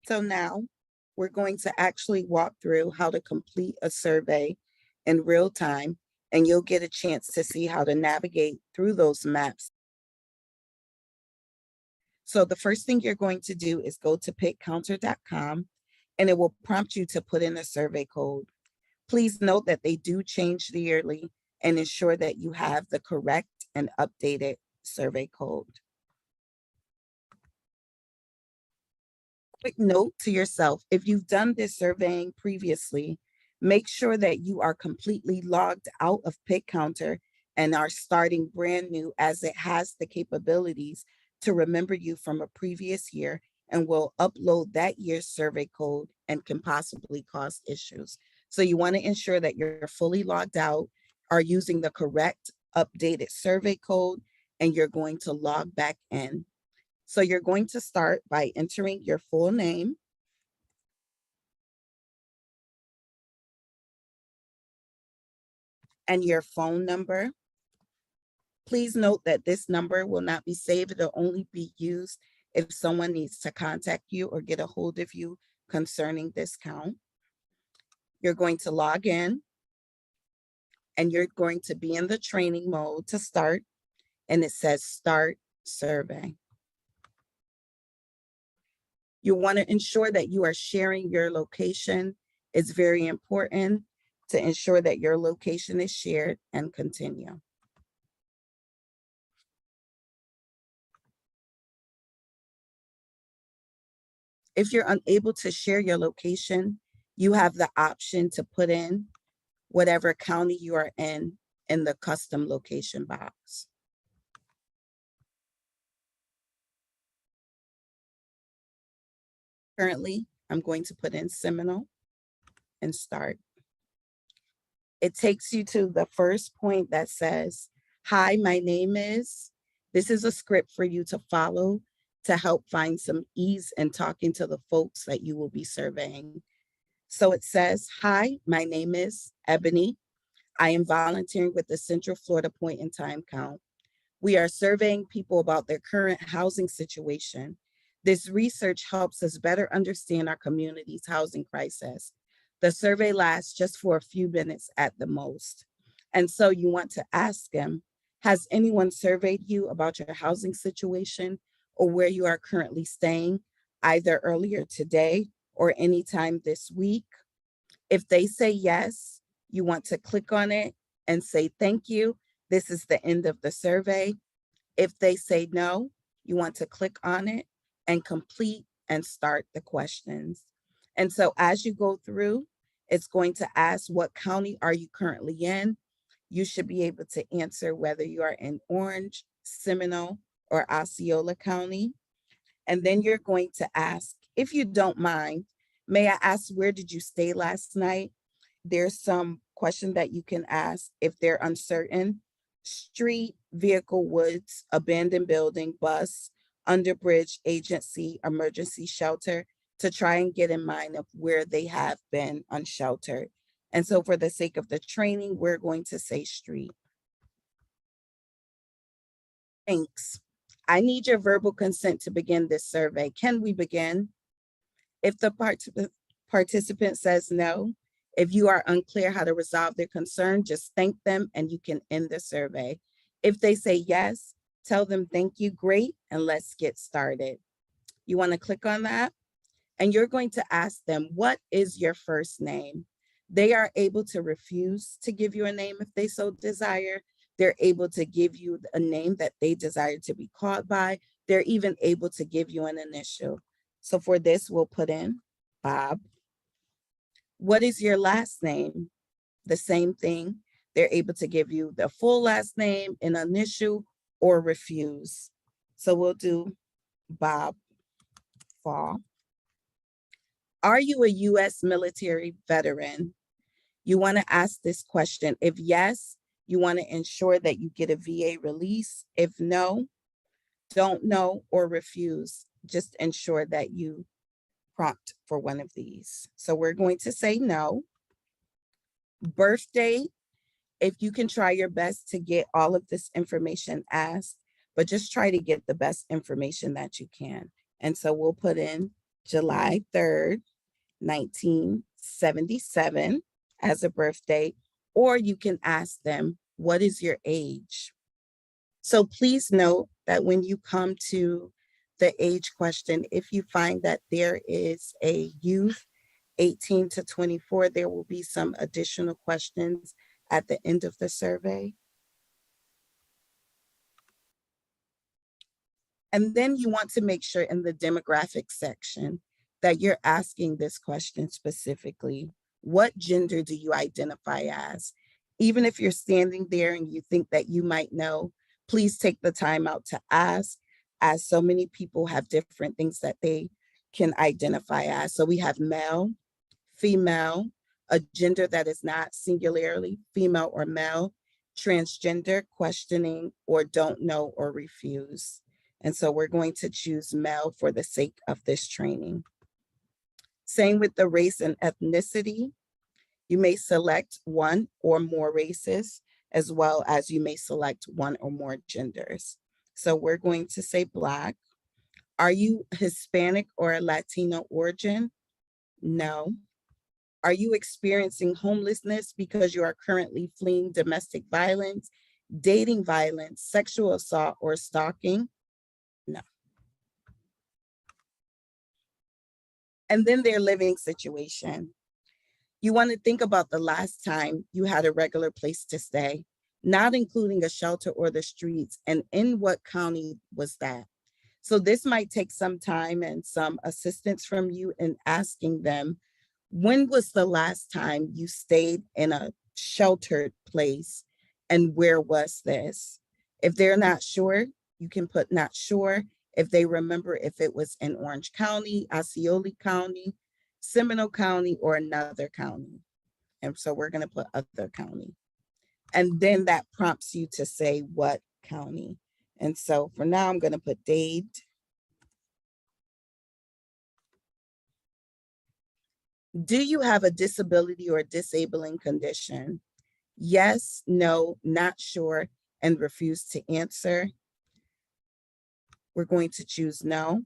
So now we're going to actually walk through how to complete a survey in real time, and you'll get a chance to see how to navigate through those maps. So the first thing you're going to do is go to pickcounter.com, and it will prompt you to put in a survey code. Please note that they do change yearly, and ensure that you have the correct and updated survey code. Quick note to yourself, if you've done this surveying previously, make sure that you are completely logged out of PickCounter and are starting brand new, as it has the capabilities to remember you from a previous year and will upload that year's survey code and can possibly cause issues. So you want to ensure that you're fully logged out, are using the correct updated survey code, and you're going to log back in. So you're going to start by entering your full name, and your phone number. Please note that this number will not be saved. It'll only be used if someone needs to contact you or get a hold of you concerning this count. You're going to log in, and you're going to be in the training mode to start, and it says start survey. You want to ensure that you are sharing your location. It's very important to ensure that your location is shared, and continue. If you're unable to share your location, you have the option to put in whatever county you are in the custom location box. Currently, I'm going to put in Seminole and start. It takes you to the first point that says, "Hi, my name is." This is a script for you to follow to help find some ease in talking to the folks that you will be surveying. So it says, "Hi, my name is Ebony. I am volunteering with the Central Florida Point in Time Count. We are surveying people about their current housing situation. This research helps us better understand our community's housing crisis. The survey lasts just for a few minutes at the most." And so you want to ask them, has anyone surveyed you about your housing situation or where you are currently staying, either earlier today or anytime this week? If they say yes, you want to click on it and say, "Thank you. This is the end of the survey." If they say no, you want to click on it and complete and start the questions. And so as you go through, it's going to ask, what county are you currently in? You should be able to answer whether you are in Orange, Seminole, or Osceola County. And then you're going to ask, if you don't mind, may I ask, where did you stay last night? There's some question that you can ask if they're uncertain. Street, vehicle, woods, abandoned building, bus, underbridge, agency, emergency shelter, to try and get in mind of where they have been unsheltered. And so for the sake of the training, we're going to say street. Thanks. I need your verbal consent to begin this survey. Can we begin? If the participant says no, if you are unclear how to resolve their concern, just thank them and you can end the survey. If they say yes, tell them thank you, great, and let's get started. You want to click on that, and you're going to ask them, what is your first name? They are able to refuse to give you a name if they so desire. They're able to give you a name that they desire to be called by. They're even able to give you an initial. So for this, we'll put in Bob. What is your last name? The same thing. They're able to give you the full last name, an initial, or refuse. So we'll do Bob Fall. Are you a U.S. military veteran? You want to ask this question. If yes, you want to ensure that you get a VA release. If no, don't know or refuse. Just ensure that you prompt for one of these. So we're going to say no. Birth date, if you can try your best to get all of this information asked, but just try to get the best information that you can. And so we'll put in July 3rd, 1977 as a birthday, or you can ask them, what is your age? So please note that when you come to the age question, if you find that there is a youth 18 to 24, there will be some additional questions at the end of the survey. And then you want to make sure in the demographic section that you're asking this question specifically. What gender do you identify as? Even if you're standing there and you think that you might know, please take the time out to ask, as so many people have different things that they can identify as. So we have male, female, a gender that is not singularly female or male, transgender, questioning, or don't know or refuse. And so we're going to choose male for the sake of this training. Same with the race and ethnicity. You may select one or more races, as well as you may select one or more genders. So we're going to say Black. Are you Hispanic or Latino origin? No. Are you experiencing homelessness because you are currently fleeing domestic violence, dating violence, sexual assault, or stalking? No. And then their living situation. You want to think about the last time you had a regular place to stay, not including a shelter or the streets, and in what county was that? So this might take some time and some assistance from you in asking them, when was the last time you stayed in a sheltered place and where was this? If they're not sure, you can put not sure. If they remember if it was in Orange County, Osceola County, Seminole County, or another county. And so we're going to put other county. And then that prompts you to say what county. And so for now, I'm going to put Dade. Do you have a disability or disabling condition? Yes, no, not sure, and refuse to answer. We're going to choose no.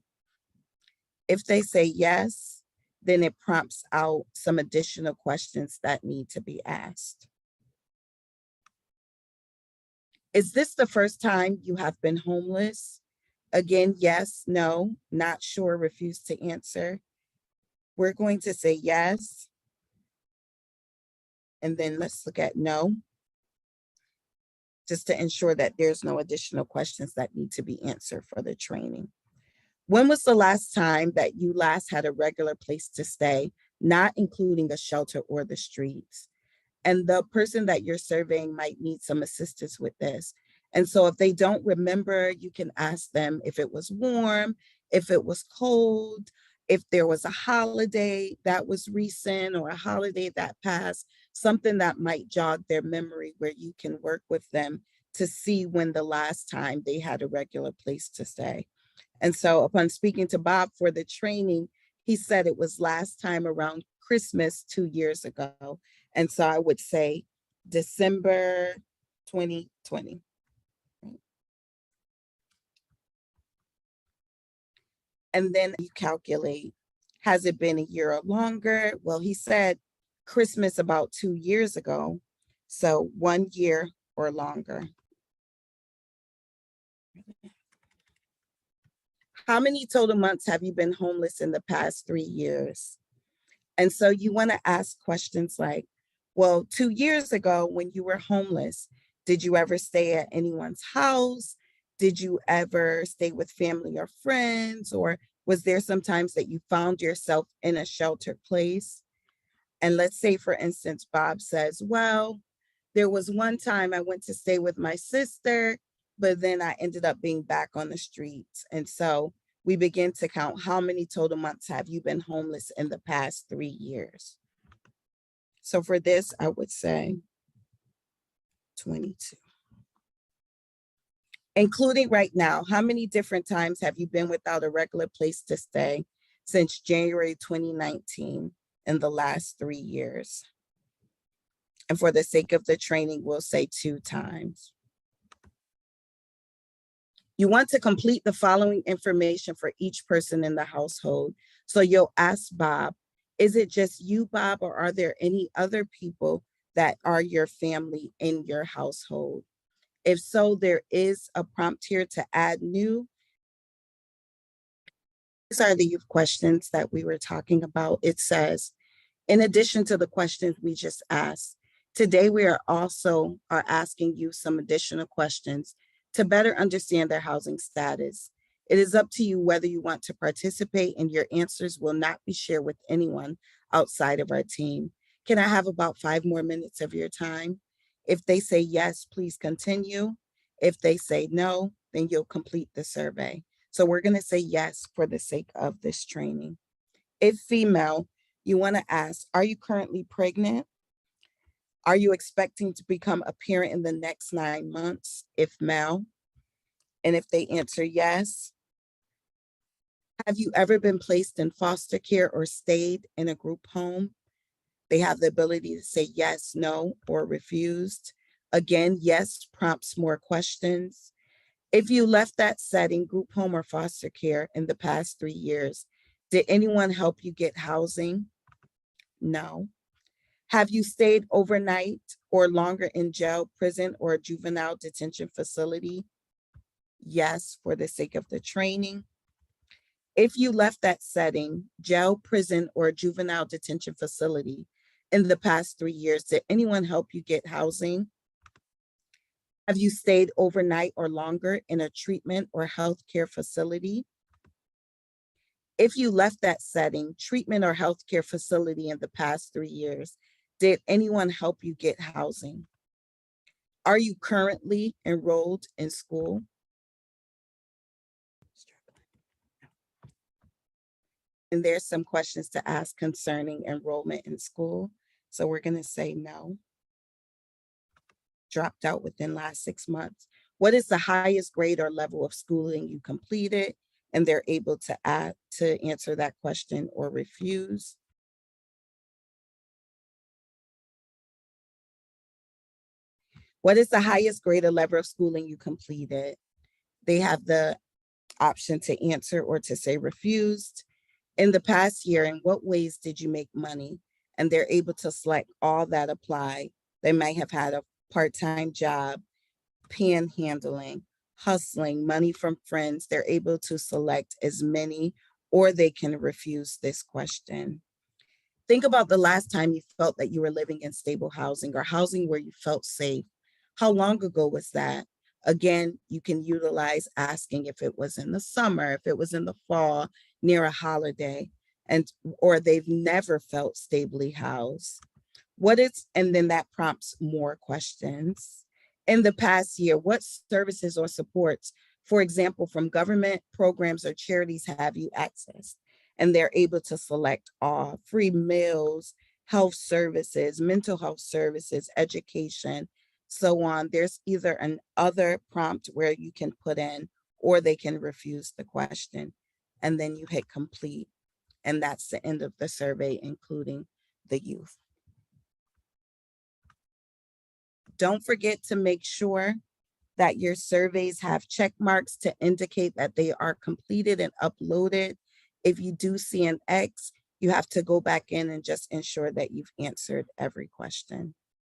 If they say yes, then it prompts out some additional questions that need to be asked. Is this the first time you have been homeless? Again, yes, no, not sure, refuse to answer. We're going to say yes. And then let's look at no, just to ensure that there's no additional questions that need to be answered for the training. When was the last time that you last had a regular place to stay, not including a shelter or the streets? And the person that you're surveying might need some assistance with this. And so if they don't remember, you can ask them if it was warm, if it was cold, if there was a holiday that was recent or a holiday that passed, something that might jog their memory where you can work with them to see when the last time they had a regular place to stay. And so upon speaking to Bob for the training, he said it was last time around Christmas 2 years ago. And so I would say December 2020. And then you calculate, has it been a year or longer? Well, he said Christmas about 2 years ago. So 1 year or longer. How many total months have you been homeless in the past 3 years? And so you want to ask questions like, well, 2 years ago when you were homeless, did you ever stay at anyone's house? Did you ever stay with family or friends? Or was there some times that you found yourself in a sheltered place? And let's say, for instance, Bob says, well, there was one time I went to stay with my sister, but then I ended up being back on the streets. And so we begin to count how many total months have you been homeless in the past 3 years. So for this, I would say 22. Including right now, how many different times have you been without a regular place to stay since January 2019 in the last 3 years? And for the sake of the training, we'll say 2 times. You want to complete the following information for each person in the household. So you'll ask Bob, is it just you, Bob, or are there any other people that are your family in your household? If so, there is a prompt here to add new. These are the youth questions that we were talking about. It says, in addition to the questions we just asked, today we are asking you some additional questions to better understand their housing status. It is up to you whether you want to participate, and your answers will not be shared with anyone outside of our team. Can I have about 5 more minutes of your time? If they say yes, please continue. If they say no, then you'll complete the survey. So we're going to say yes for the sake of this training. If female, you want to ask, are you currently pregnant? Are you expecting to become a parent in the next 9 months? If male, and if they answer yes, have you ever been placed in foster care or stayed in a group home? They have the ability to say yes, no, or refused. Again, yes prompts more questions. If you left that setting, group home or foster care, in the past 3 years, did anyone help you get housing? No. Have you stayed overnight or longer in jail, prison, or a juvenile detention facility? Yes, for the sake of the training. If you left that setting, jail, prison, or a juvenile detention facility, in the past 3 years, did anyone help you get housing? Have you stayed overnight or longer in a treatment or healthcare facility? If you left that setting, treatment, or healthcare facility in the past 3 years, did anyone help you get housing? Are you currently enrolled in school? And there's some questions to ask concerning enrollment in school. So we're going to say no. Dropped out within last 6 months. What is the highest grade or level of schooling you completed? And they're able to answer that question or refuse. What is the highest grade or level of schooling you completed? They have the option to answer or to say refused. In the past year, in what ways did you make money? And they're able to select all that apply. They might have had a part-time job, panhandling, hustling, money from friends. They're able to select as many, or they can refuse this question. Think about the last time you felt that you were living in stable housing or housing where you felt safe. How long ago was that? Again, you can utilize asking if it was in the summer, if it was in the fall, near a holiday, or they've never felt stably housed. And then that prompts more questions. In the past year, what services or supports, for example, from government programs or charities, have you accessed? And they're able to select all: free meals, health services, mental health services, education, so on. There's either an other prompt where you can put in, or they can refuse the question. And then you hit complete. And that's the end of the survey, including the youth. Don't forget to make sure that your surveys have check marks to indicate that they are completed and uploaded. If you do see an X, you have to go back in and just ensure that you've answered every question.